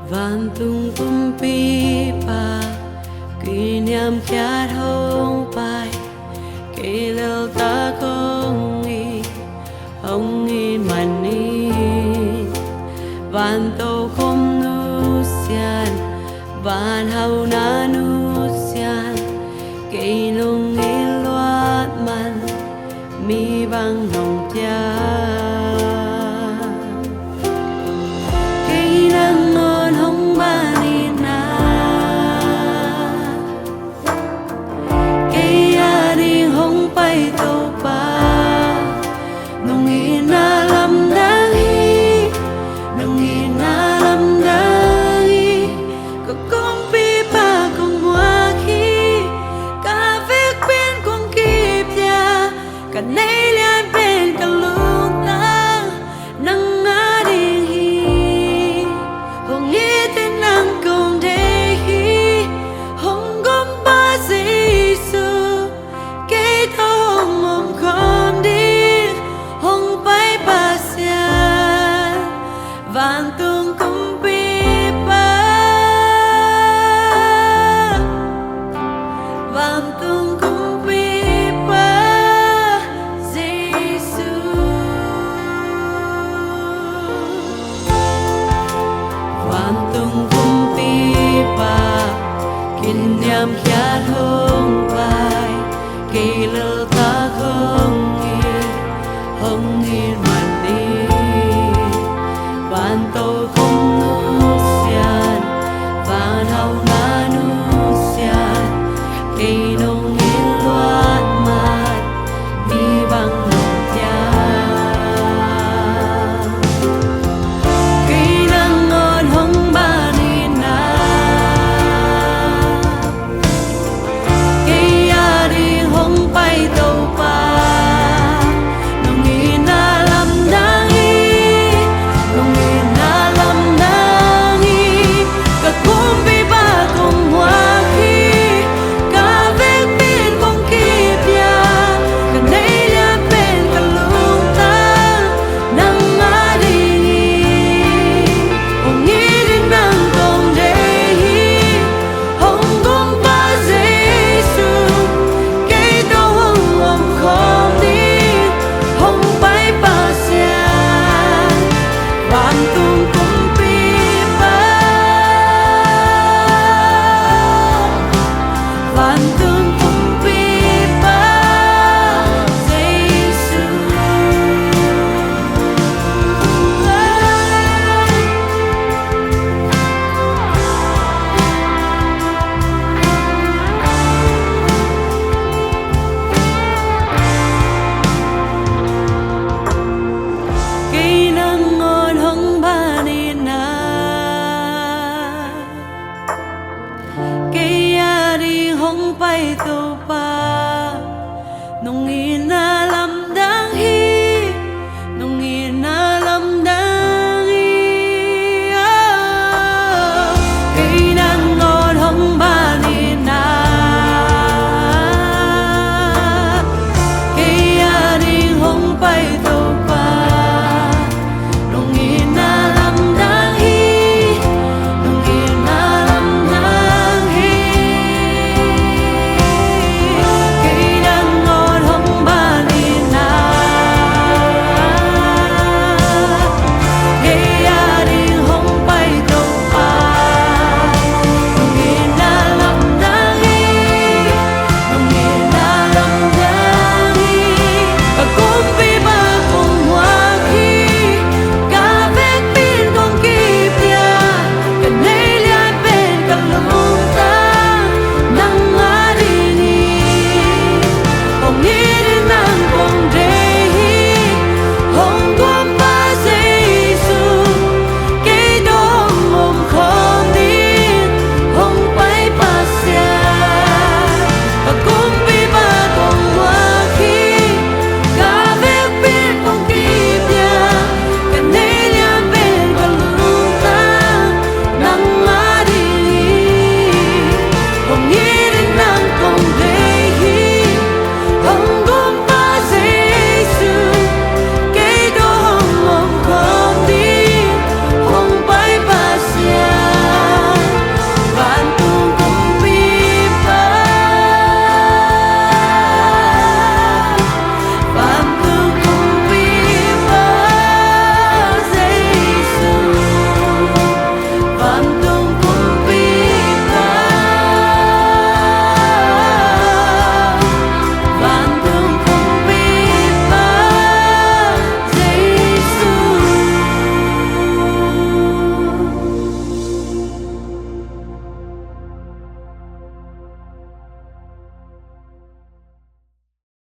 Vạn tung kumpi pa kỷ niệm khát hồng bay kể lâu ta không nghi mạnh đi vạn tô không nu xian vạn hậu na nu xian kể nông nghi loát man mi vang nồng cha nay liên bên cả lúc ta nắng ngã đi hi hồng nghĩ tên nắng cùng đây hi hồng gom ba giây su cái thong mong không đi hồng bay ba xa vạn tung cũng bị ba vạn tung cũng bị kỷ niệm khát hồng bay kể lâu ta không nghi mạnh đi vạn tôi không nu xian vạn hậu na nu xian kể nông nghi loát mặt đi bằng lòng cha kỹ năng ngon hồng ba đi na bay tàu pa nông nghi na làm đáng ý nông nghi na làm đáng ý cả cuốn bi ba cùng hoa khi cả vết bên con kịp ya cả nay là bên cả lúc ta nắng ngã đi hồng nghĩ đến nắng còn đây hồng cũng ba giây su không đi hồng bay ba xa vạn tung cũng bị ba vạn tung cũng bị ba giây su bay tàu pa nông nghi na